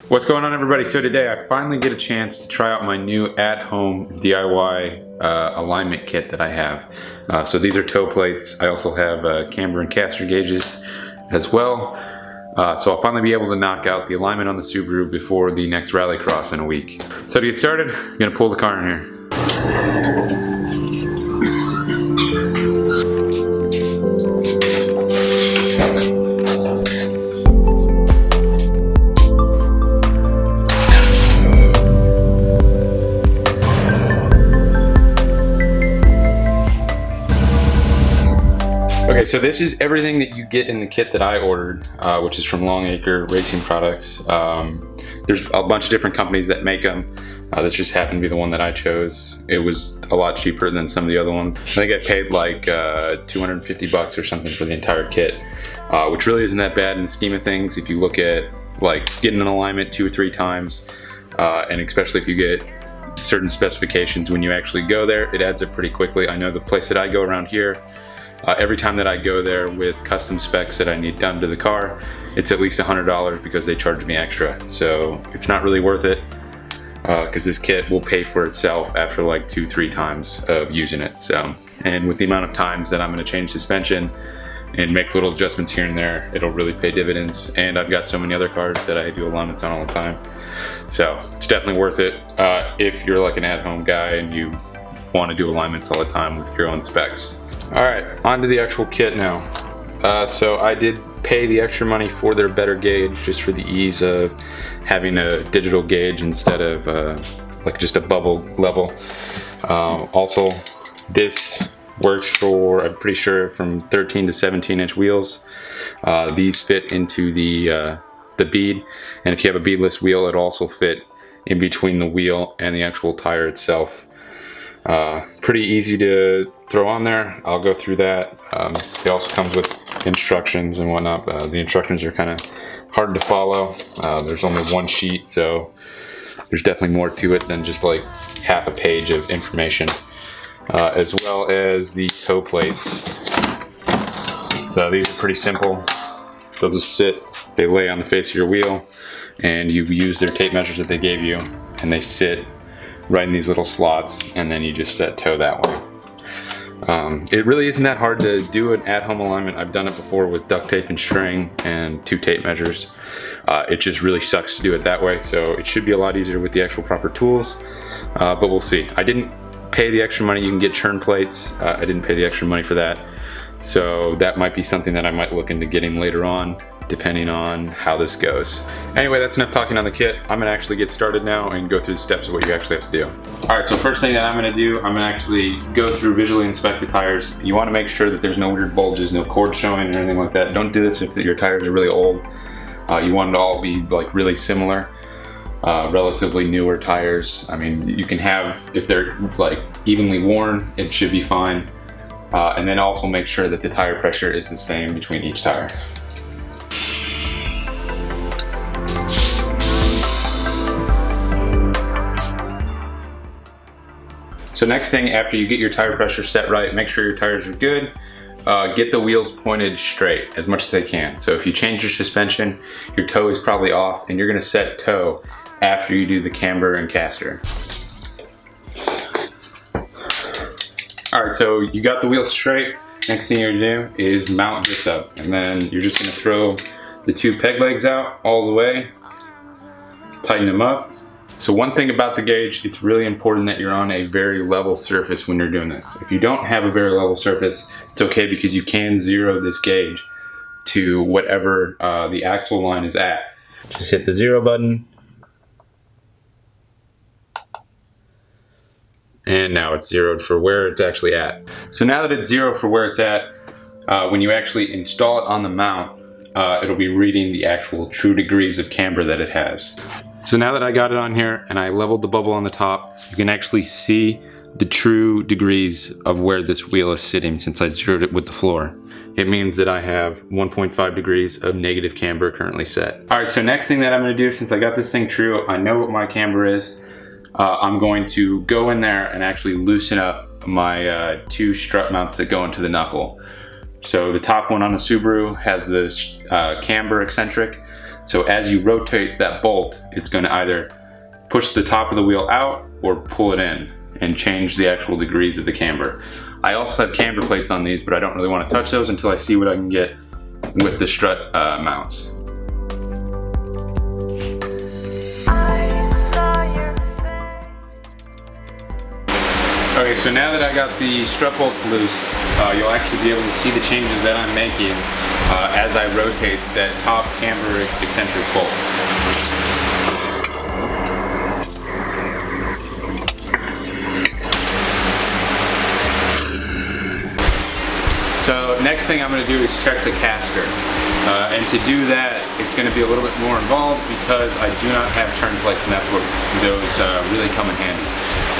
What's going on, everybody? So today I finally get a chance to try out my new at-home DIY alignment kit that I have. So these are toe plates. I also have camber and caster gauges as well. So I'll finally be able to knock out the alignment on the Subaru before the next rallycross in a week. So to get started, I'm gonna pull the car in here. Okay, so this is everything that you get in the kit that I ordered, which is from Longacre Racing Products. There's a bunch of different companies that make them. This just happened to be the one that I chose. It was a lot cheaper than some of the other ones. I think I paid like 250 bucks or something for the entire kit, which really isn't that bad in the scheme of things if you look at like getting an alignment 2 or 3 times, and especially if you get certain specifications when you actually go there, it adds up pretty quickly. I know the place that I go around here, every time that I go there with custom specs that I need done to the car, it's at least $100 because they charge me extra. So it's not really worth it because this kit will pay for itself after like 2-3 times of using it. So, and with the amount of times that I'm going to change suspension and make little adjustments here and there, it'll really pay dividends. And I've got so many other cars that I do alignments on all the time. So it's definitely worth it if you're like an at-home guy and you want to do alignments all the time with your own specs. Alright, on to the actual kit now. So I did pay the extra money for their better gauge just for the ease of having a digital gauge instead of like just a bubble level. Also, this works for, I'm pretty sure, from 13 to 17 inch wheels. These fit into the bead, and if you have a beadless wheel, it'll also fit in between the wheel and the actual tire itself. Pretty easy to throw on there. I'll go through that. It also comes with instructions and whatnot. The instructions are kind of hard to follow. There's only one sheet, so there's definitely more to it than just like half a page of information. As well as the toe plates. So these are pretty simple. They'll just sit, they lay on the face of your wheel, and you use their tape measures that they gave you, and they sit right in these little slots, and then you just set toe that way. It really isn't that hard to do an at-home alignment. I've done it before with duct tape and string and 2 tape measures. It just really sucks to do it that way, so it should be a lot easier with the actual proper tools, but we'll see. I didn't pay the extra money. You can get churn plates. I didn't pay the extra money for that, so that might be something that I might look into getting later on, depending on how this goes. Anyway, that's enough talking on the kit. I'm gonna actually get started now and go through the steps of what you actually have to do. All right, so first thing that I'm gonna do, I'm gonna actually go through, visually inspect the tires. You wanna make sure that there's no weird bulges, no cords showing or anything like that. Don't do this if your tires are really old. You want them to all be like really similar. Relatively newer tires, I mean, you can have, if they're like evenly worn, it should be fine. And then also make sure that the tire pressure is the same between each tire. So next thing, after you get your tire pressure set right, make sure your tires are good. Get the wheels pointed straight as much as they can. So if you change your suspension, your toe is probably off, and you're gonna set toe after you do the camber and caster. All right, so you got the wheels straight. Next thing you're gonna do is mount this up, and then you're just gonna throw the 2 peg legs out all the way, tighten them up. So one thing about the gauge, it's really important that you're on a very level surface when you're doing this. If you don't have a very level surface, it's okay because you can zero this gauge to whatever the axle line is at. Just hit the 0 button. And now it's zeroed for where it's actually at. So now that it's 0 for where it's at, when you actually install it on the mount, it'll be reading the actual true degrees of camber that it has. So now that I got it on here and I leveled the bubble on the top, you can actually see the true degrees of where this wheel is sitting since I zeroed it with the floor. It means that I have 1.5 degrees of negative camber currently set. All right, so next thing that I'm gonna do, since I got this thing true, I know what my camber is. I'm going to go in there and actually loosen up my 2 strut mounts that go into the knuckle. So the top one on the Subaru has this camber eccentric. So as you rotate that bolt, it's going to either push the top of the wheel out or pull it in and change the actual degrees of the camber. I also have camber plates on these, but I don't really want to touch those until I see what I can get with the strut mounts. Okay, so now that I got the strut bolts loose, you'll actually be able to see the changes that I'm making as I rotate that top camber eccentric bolt. So next thing I'm going to do is check the caster. And to do that, it's going to be a little bit more involved because I do not have turn plates, and that's where those really come in handy.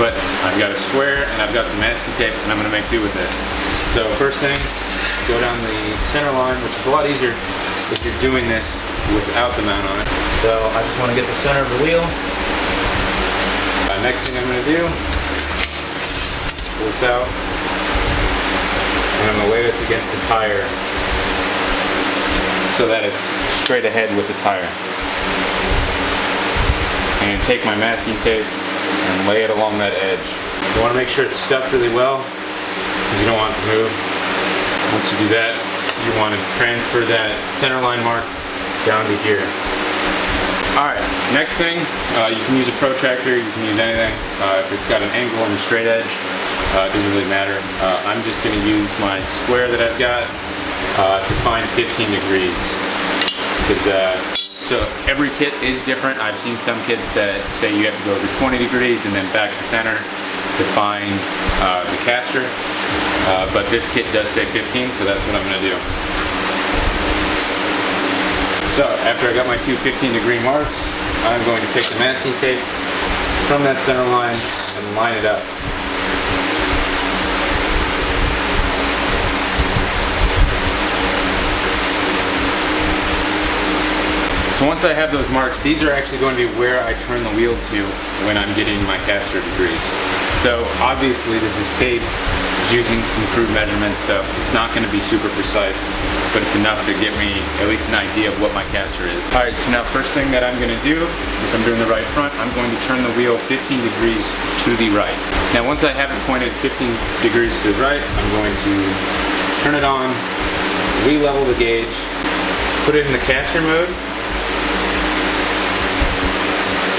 But I've got a square and I've got some masking tape, and I'm going to make do with it. So first thing, go down the center line, which is a lot easier if you're doing this without the mount on it. So I just want to get the center of the wheel. Next thing I'm going to do, pull this out, and I'm going to lay this against the tire so that it's straight ahead with the tire. And take my masking tape and lay it along that edge. You want to make sure it's stuck really well because you don't want it to move. Once you do that, you want to transfer that center line mark down to here. Alright, next thing, you can use a protractor, you can use anything. If it's got an angle and a straight edge, it doesn't really matter. I'm just going to use my square that I've got to find 15 degrees. So every kit is different. I've seen some kits that say you have to go to 20 degrees and then back to center to find the caster. But this kit does say 15, so that's what I'm going to do. So after I got my two 15-degree marks, I'm going to take the masking tape from that center line and line it up. So once I have those marks, these are actually going to be where I turn the wheel to when I'm getting my caster degrees. So obviously this is tape using some crude measurement stuff. It's not going to be super precise, but it's enough to get me at least an idea of what my caster is. Alright, so now first thing that I'm going to do, since I'm doing the right front, I'm going to turn the wheel 15 degrees to the right. Now once I have it pointed 15 degrees to the right, I'm going to turn it on, re-level the gauge, put it in the caster mode,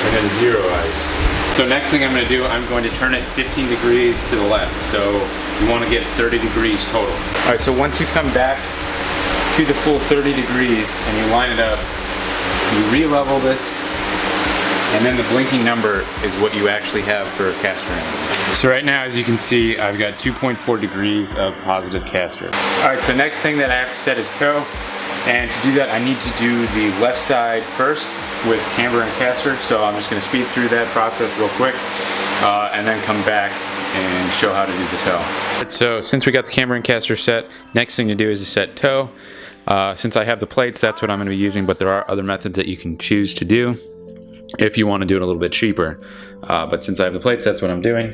and then zero eyes. So next thing I'm going to do, I'm going to turn it 15 degrees to the left. So you want to get 30 degrees total. Alright, so once you come back to the full 30 degrees and you line it up, you re-level this, and then the blinking number is what you actually have for a caster angle. So right now, as you can see, I've got 2.4 degrees of positive caster. Alright, so next thing that I have to set is toe. And to do that, I need to do the left side first with camber and caster. So I'm just going to speed through that process real quick and then come back and show how to do the toe. So since we got the camber and caster set, next thing to do is to set toe. Since I have the plates, that's what I'm going to be using, but there are other methods that you can choose to do if you want to do it a little bit cheaper. But since I have the plates, that's what I'm doing.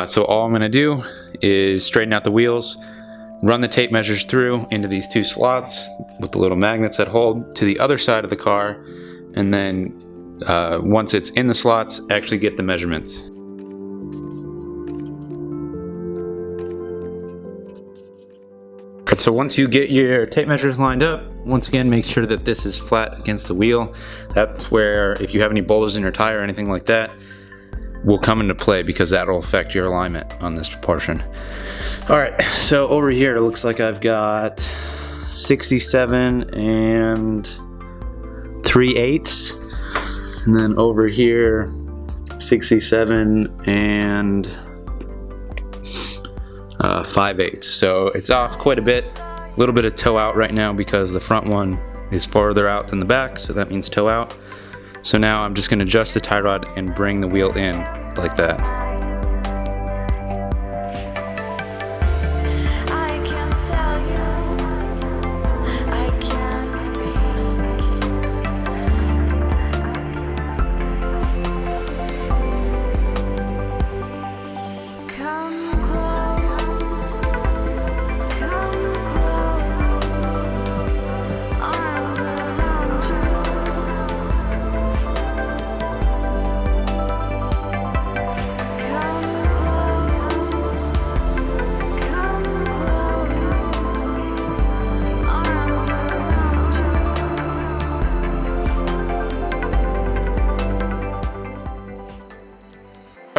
So all I'm going to do is straighten out the wheels, run the tape measures through into these two slots with the little magnets that hold to the other side of the car, and then once it's in the slots, actually get the measurements. So once you get your tape measures lined up, once again make sure that this is flat against the wheel. That's where, if you have any boulders in your tire or anything like that, will come into play, because that will affect your alignment on this portion. Alright, so over here it looks like I've got 67 and 3/8, and then over here 67 and 5/8. So it's off quite a bit. A little bit of toe out right now because the front one is farther out than the back, so that means toe out. So now I'm just going to adjust the tie rod and bring the wheel in like that.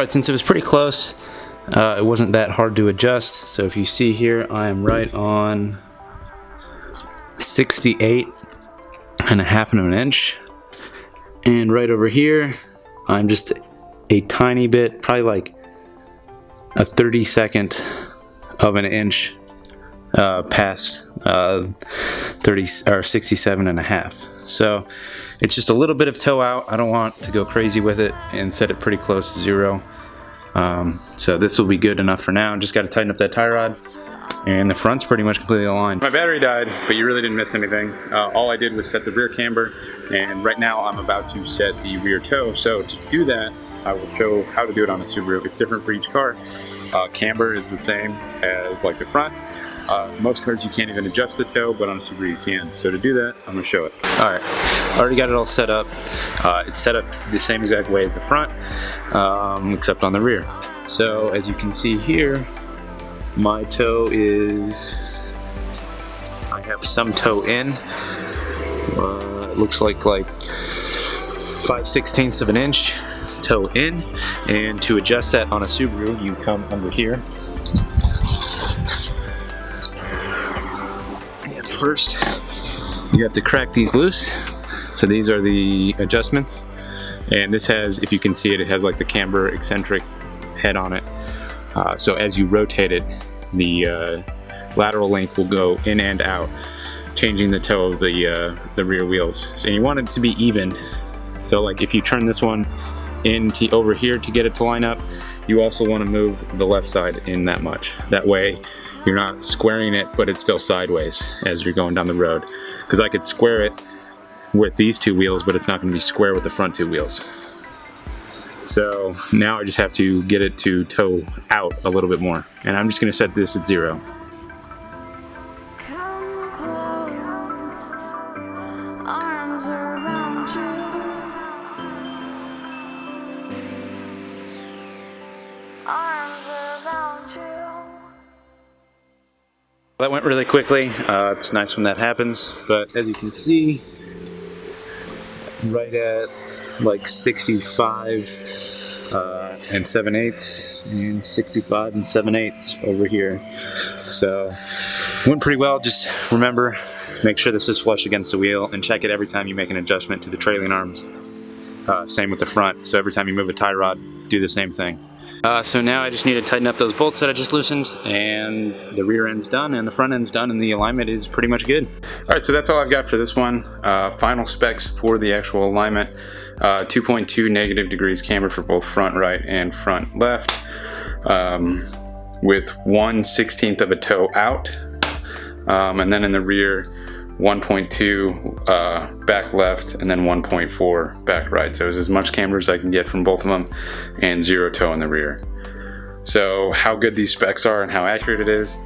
Alright, since it was pretty close, it wasn't that hard to adjust. So if you see here, I am right on 68.5 of an inch. And right over here, I'm just a tiny bit, probably like a 32nd of an inch past 67.5. So it's just a little bit of toe out. I don't want to go crazy with it and set it pretty close to 0. So this will be good enough for now. Just got to tighten up that tie rod, and the front's pretty much completely aligned. My battery died, but you really didn't miss anything. All I did was set the rear camber, and right now I'm about to set the rear toe. So to do that, I will show how to do it on a Subaru. It's different for each car. Camber is the same as like the front. Most cars you can't even adjust the toe, but on a Subaru you can. So to do that, I'm going to show it. Alright, already got it all set up. It's set up the same exact way as the front, except on the rear. So as you can see here, my toe is, I have some toe in. It looks like 5/16 of an inch toe in. And to adjust that on a Subaru, you come under here. First, you have to crack these loose. So these are the adjustments, and this has, if you can see it, it has like the camber eccentric head on it. So as you rotate it, the lateral link will go in and out, changing the toe of the rear wheels. So you want it to be even. So like if you turn this one in over here to get it to line up, you also want to move the left side in that much. That way you're not squaring it, but it's still sideways as you're going down the road. Because I could square it with these two wheels, but it's not going to be square with the front two wheels. So now I just have to get it to toe out a little bit more. And I'm just going to set this at 0. Come close, arms around you. Arms around you. That went really quickly. It's nice when that happens, but as you can see, right at like 65 and 7/8 and 65 and 7/8 over here. So went pretty well. Just remember, make sure this is flush against the wheel, and check it every time you make an adjustment to the trailing arms. Same with the front. So every time you move a tie rod, do the same thing. So now I just need to tighten up those bolts that I just loosened, and the rear end's done and the front end's done, and the alignment is pretty much good. Alright, so that's all I've got for this one. Final specs for the actual alignment. 2.2 negative degrees camber for both front right and front left, with 1/16 of a toe out, and then in the rear 1.2 back left, and then 1.4 back right. So it's as much camber as I can get from both of them, and 0 toe in the rear. So how good these specs are and how accurate it is,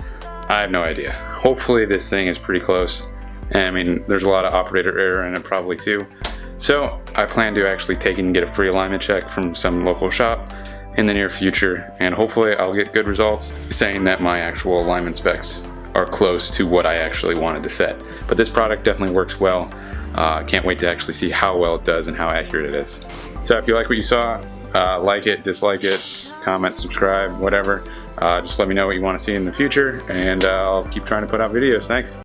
I have no idea. Hopefully this thing is pretty close. And I mean, there's a lot of operator error in it probably too. So I plan to actually take and get a free alignment check from some local shop in the near future, and hopefully I'll get good results saying that my actual alignment specs are close to what I actually wanted to set. But this product definitely works well. Can't wait to actually see how well it does and how accurate it is. So if you like what you saw, like it, dislike it, comment, subscribe, whatever. Just let me know what you want to see in the future, and I'll keep trying to put out videos. Thanks.